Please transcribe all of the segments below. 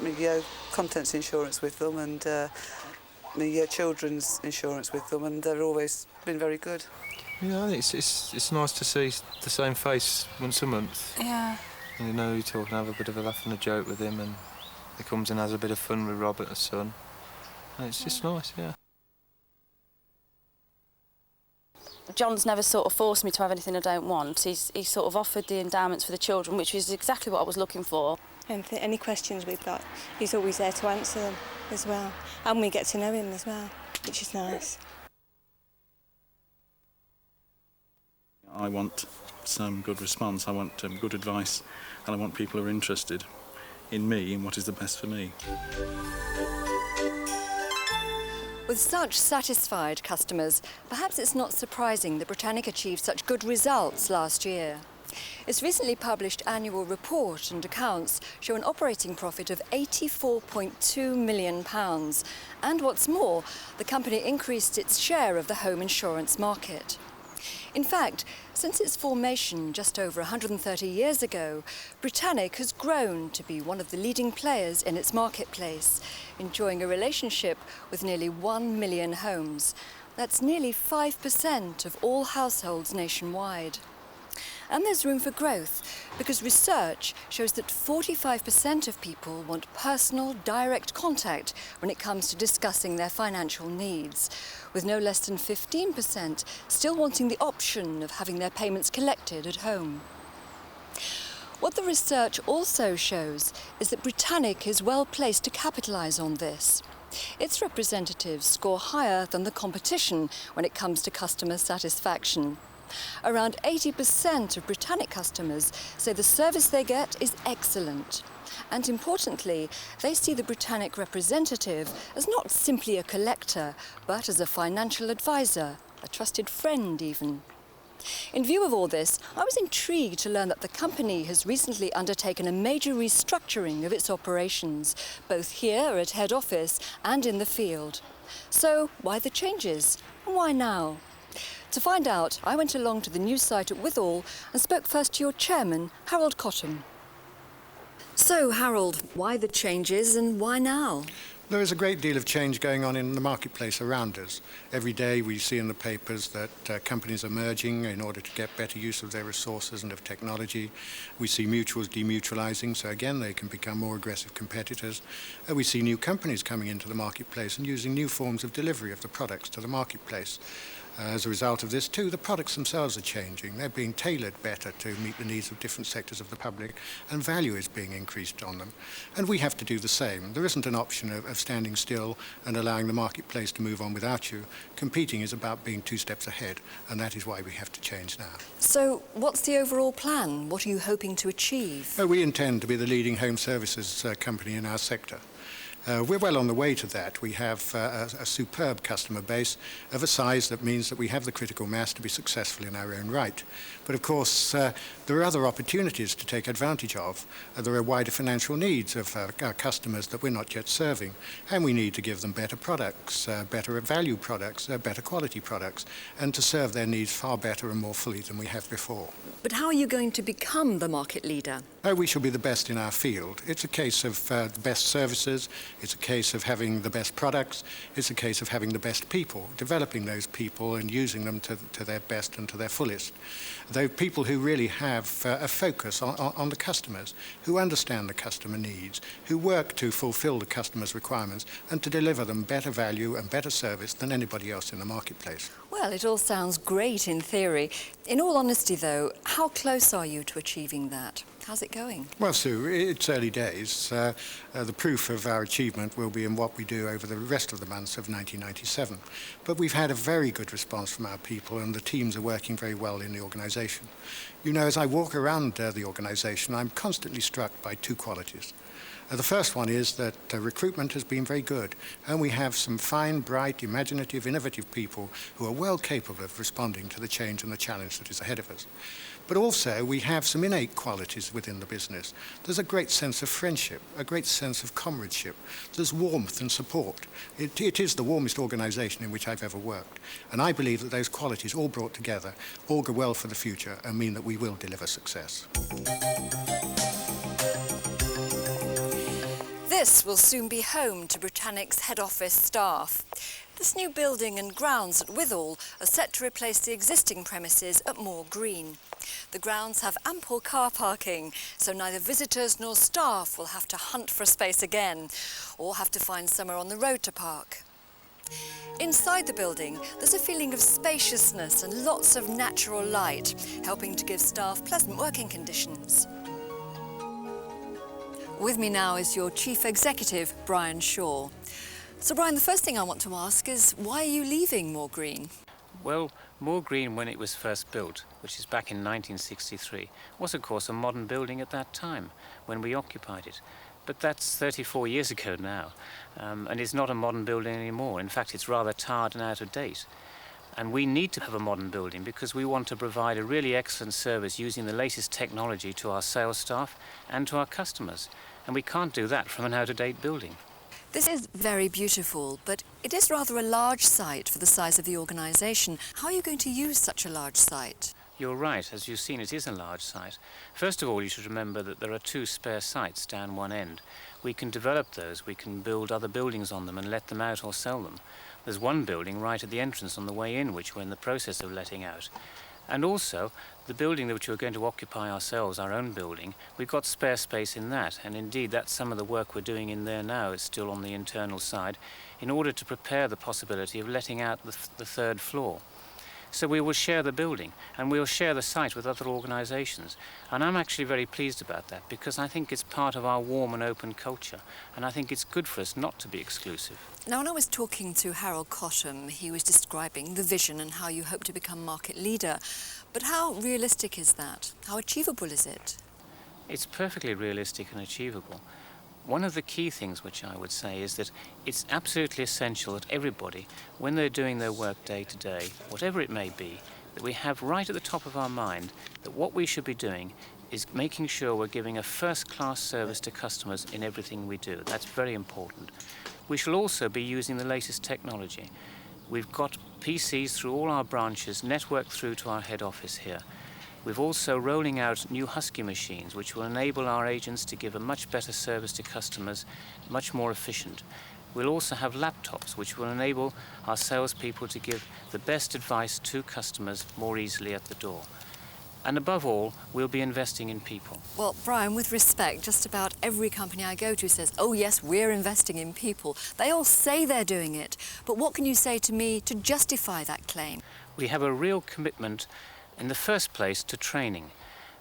got my contents insurance with them and my children's insurance with them, and they've always been very good. Yeah, I think it's nice to see the same face once a month. Yeah. And you know, you talk and have a bit of a laugh and a joke with him, and he comes and has a bit of fun with Robert, his son. And it's just nice, yeah. John's never sort of forced me to have anything I don't want. He's sort of offered the endowments for the children, which is exactly what I was looking for. And any questions we've got, he's always there to answer them as well. And we get to know him as well, which is nice. I want some good response, I want good advice, and I want people who are interested in me and what is the best for me. With such satisfied customers, perhaps it's not surprising that Britannic achieved such good results last year. Its recently published annual report and accounts show an operating profit of £84.2 million. And what's more, the company increased its share of the home insurance market. In fact, since its formation just over 130 years ago, Britannic has grown to be one of the leading players in its marketplace, enjoying a relationship with nearly 1 million homes. That's nearly 5% of all households nationwide. And there's room for growth, because research shows that 45% of people want personal, direct contact when it comes to discussing their financial needs, with no less than 15% still wanting the option of having their payments collected at home. What the research also shows is that Britannic is well placed to capitalise on this. Its representatives score higher than the competition when it comes to customer satisfaction. Around 80% of Britannic customers say the service they get is excellent. And importantly, they see the Britannic representative as not simply a collector, but as a financial advisor, a trusted friend even. In view of all this, I was intrigued to learn that the company has recently undertaken a major restructuring of its operations, both here at head office and in the field. So why the changes? And why now? To find out, I went along to the news site at Wythall and spoke first to your chairman, Harold Cotton. So, Harold, why the changes and why now? There is a great deal of change going on in the marketplace around us. Every day we see in the papers that companies are merging in order to get better use of their resources and of technology. We see mutuals demutualising, so again they can become more aggressive competitors. We see new companies coming into the marketplace and using new forms of delivery of the products to the marketplace. As a result of this too, the products themselves are changing. They're being tailored better to meet the needs of different sectors of the public, and value is being increased on them. And we have to do the same. There isn't an option of standing still and allowing the marketplace to move on without you. Competing is about being 2 steps ahead, and that is why we have to change now. So what's the overall plan? What are you hoping to achieve? We intend to be the leading home services company in our sector. We're well on the way to that. We have a superb customer base of a size that means that we have the critical mass to be successful in our own right. But of course, there are other opportunities to take advantage of. There are wider financial needs of our customers that we're not yet serving, and we need to give them better products, better value products, better quality products, and to serve their needs far better and more fully than we have before. But how are you going to become the market leader? We shall be the best in our field. It's a case of the best services, it's a case of having the best products, it's a case of having the best people, developing those people and using them to their best and to their fullest. Those people who really have a focus on the customers, who understand the customer needs, who work to fulfill the customer's requirements and to deliver them better value and better service than anybody else in the marketplace. Well, it all sounds great in theory. In all honesty, though, how close are you to achieving that? How's it going? Well, Sue, it's early days. The proof of our achievement will be in what we do over the rest of the months of 1997. But we've had a very good response from our people, and the teams are working very well in the organisation. You know, as I walk around the organisation, I'm constantly struck by 2 qualities. The first one is that recruitment has been very good, and we have some fine, bright, imaginative, innovative people who are well capable of responding to the change and the challenge that is ahead of us. But also we have some innate qualities within the business. There's a great sense of friendship, a great sense of comradeship. There's warmth and support. It is the warmest organisation in which I've ever worked. And I believe that those qualities all brought together augur well for the future and mean that we will deliver success. This will soon be home to Britannic's head office staff. This new building and grounds at Wythall are set to replace the existing premises at Moor Green. The grounds have ample car parking, so neither visitors nor staff will have to hunt for a space again, or have to find somewhere on the road to park. Inside the building, there's a feeling of spaciousness and lots of natural light, helping to give staff pleasant working conditions. With me now is your Chief Executive, Brian Shaw. So Brian, the first thing I want to ask is, why are you leaving Moor Green? Well, Moor Green, when it was first built, which is back in 1963, was of course a modern building at that time, when we occupied it. But that's 34 years ago now, and it's not a modern building anymore. In fact, it's rather tired and out of date. And we need to have a modern building because we want to provide a really excellent service using the latest technology to our sales staff and to our customers. And we can't do that from an out-of-date building. This is very beautiful, but it is rather a large site for the size of the organisation. How are you going to use such a large site? You're right, as you've seen, it is a large site. First of all, you should remember that there are 2 spare sites down one end. We can develop those, we can build other buildings on them and let them out or sell them. There's one building right at the entrance on the way in, which we're in the process of letting out. And also, the building which we're going to occupy ourselves, our own building, we've got spare space in that. And indeed, that's some of the work we're doing in there now. It's still on the internal side, in order to prepare the possibility of letting out the 3rd floor. So we will share the building, and we'll share the site with other organisations. And I'm actually very pleased about that, because I think it's part of our warm and open culture, and I think it's good for us not to be exclusive. Now, when I was talking to Harold Cottam, he was describing the vision and how you hope to become market leader. But how realistic is that? How achievable is it? It's perfectly realistic and achievable. One of the key things which I would say is that it's absolutely essential that everybody, when they're doing their work day to day, whatever it may be, that we have right at the top of our mind that what we should be doing is making sure we're giving a first-class service to customers in everything we do. That's very important. We shall also be using the latest technology. We've got PCs through all our branches, networked through to our head office here. We're also rolling out new Husky machines, which will enable our agents to give a much better service to customers, much more efficient. We'll also have laptops, which will enable our salespeople to give the best advice to customers more easily at the door. And above all, we'll be investing in people. Well, Brian, with respect, just about every company I go to says, oh yes, we're investing in people. They all say they're doing it. But what can you say to me to justify that claim? We have a real commitment, in the first place, to training.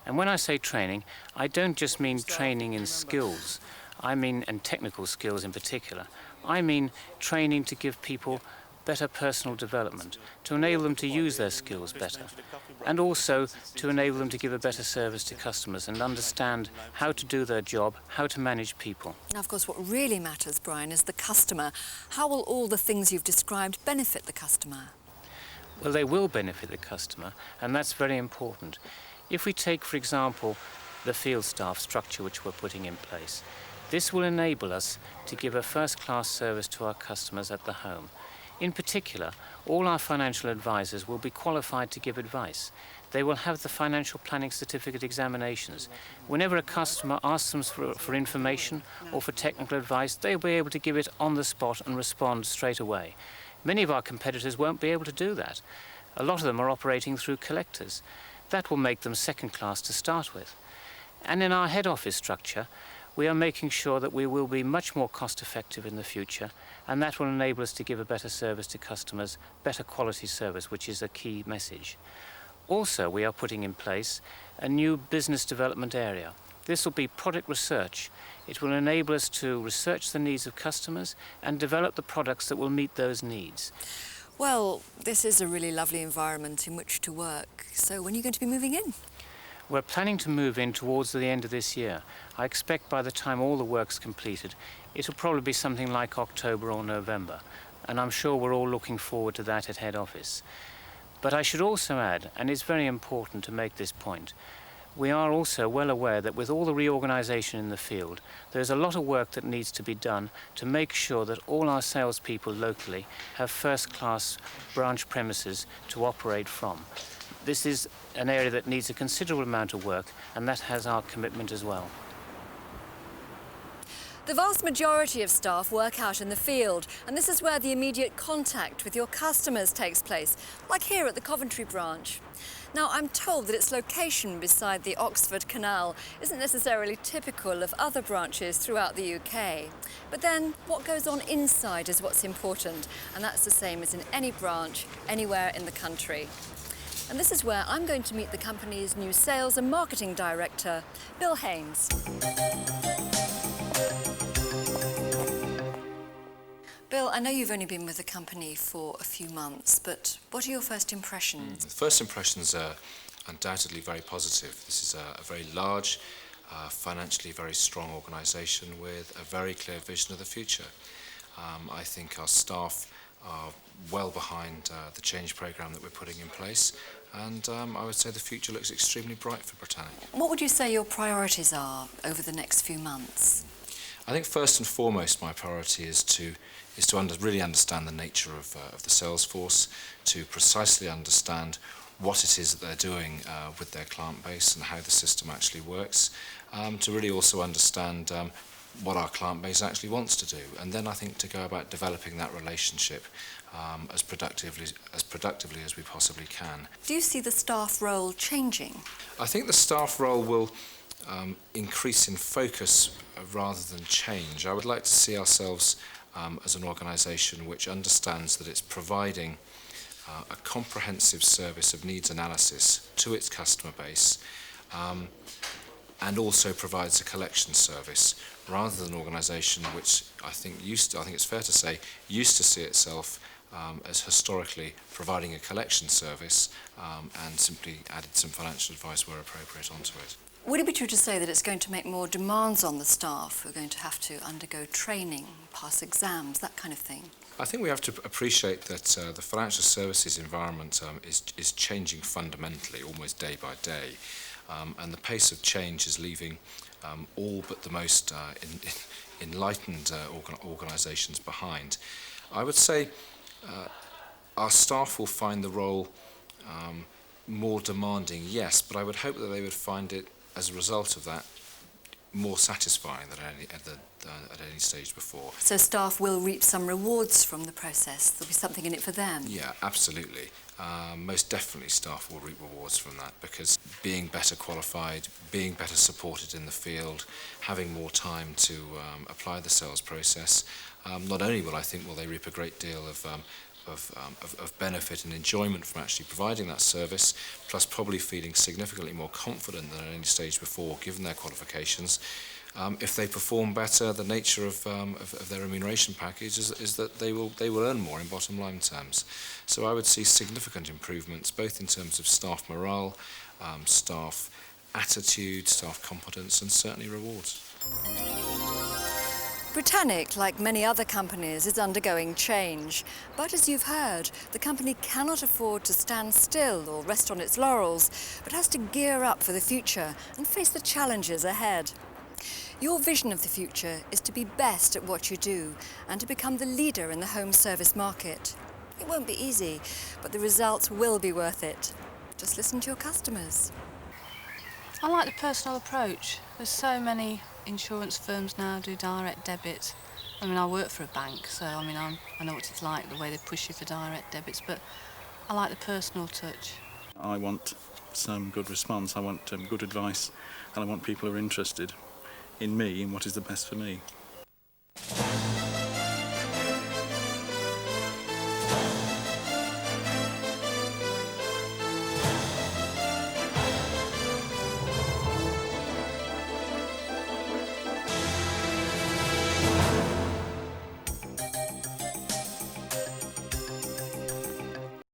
And when I say training, I don't just mean training in skills. I mean, and technical skills in particular. I mean training to give people better personal development, to enable them to use their skills better, and also to enable them to give a better service to customers and understand how to do their job, how to manage people. Now, of course, what really matters, Brian, is the customer. How will all the things you've described benefit the customer? Well, they will benefit the customer, and that's very important. If we take, for example, the field staff structure which we're putting in place, this will enable us to give a first-class service to our customers at the home. In particular, all our financial advisors will be qualified to give advice. They will have the financial planning certificate examinations. Whenever a customer asks them for information or for technical advice, they'll be able to give it on the spot and respond straight away. Many of our competitors won't be able to do that. A lot of them are operating through collectors. That will make them second class to start with. And in our head office structure, we are making sure that we will be much more cost effective in the future, and that will enable us to give a better service to customers, better quality service, which is a key message. Also, we are putting in place a new business development area. This will be product research. It will enable us to research the needs of customers and develop the products that will meet those needs. Well, this is a really lovely environment in which to work. So when are you going to be moving in? We're planning to move in towards the end of this year. I expect by the time all the work's completed, it'll probably be something like October or November. And I'm sure we're all looking forward to that at head office. But I should also add, and it's very important to make this point, we are also well aware that with all the reorganisation in the field, there's a lot of work that needs to be done to make sure that all our salespeople locally have first-class branch premises to operate from. This is an area that needs a considerable amount of work, and that has our commitment as well. The vast majority of staff work out in the field, and this is where the immediate contact with your customers takes place, like here at the Coventry branch. Now, I'm told that its location beside the Oxford Canal isn't necessarily typical of other branches throughout the UK. But then, what goes on inside is what's important, and that's the same as in any branch, anywhere in the country. And this is where I'm going to meet the company's new Sales and Marketing Director, Bill Haynes. Bill, I know you've only been with the company for a few months, but what are your first impressions? The first impressions are undoubtedly very positive. This is a very large, financially very strong organisation with a very clear vision of the future. I think our staff are well behind the change programme that we're putting in place, and I would say the future looks extremely bright for Britannic. What would you say your priorities are over the next few months? I think first and foremost my priority is to really understand the nature of the sales force, to precisely understand what it is that they're doing with their client base and how the system actually works, to really also understand what our client base actually wants to do, and then I think to go about developing that relationship as productively as we possibly can. Do you see the staff role changing? I think the staff role will increase in focus rather than change. I would like to see ourselves as an organisation which understands that it's providing a comprehensive service of needs analysis to its customer base, and also provides a collection service, rather than an organisation which I think it's fair to say, used to see itself as historically providing a collection service and simply added some financial advice where appropriate onto it. Would it be true to say that it's going to make more demands on the staff who are going to have to undergo training, pass exams, that kind of thing? I think we have to appreciate that the financial services environment is changing fundamentally, almost day by day, and the pace of change is leaving all but the most enlightened organisations behind. I would say our staff will find the role more demanding, yes, but I would hope that they would find it, as a result of that, more satisfying than at any stage before. So staff will reap some rewards from the process? There'll be something in it for them? Yeah, absolutely. Most definitely staff will reap rewards from that, because being better qualified, being better supported in the field, having more time to apply the sales process, not only will they reap a great deal of benefit and enjoyment from actually providing that service, plus probably feeling significantly more confident than at any stage before, given their qualifications. If they perform better, the nature of their remuneration package is that they will earn more in bottom line terms. So I would see significant improvements, both in terms of staff morale, staff attitude, staff competence, and certainly rewards. Britannic, like many other companies, is undergoing change. But as you've heard, the company cannot afford to stand still or rest on its laurels, but has to gear up for the future and face the challenges ahead. Your vision of the future is to be best at what you do and to become the leader in the home service market. It won't be easy, but the results will be worth it. Just listen to your customers. I like the personal approach. There's so many insurance firms now do direct debits. I mean, I work for a bank, so I know what it's like, the way they push you for direct debits, but I like the personal touch. I want some good response, I want good advice, and I want people who are interested in me and what is the best for me.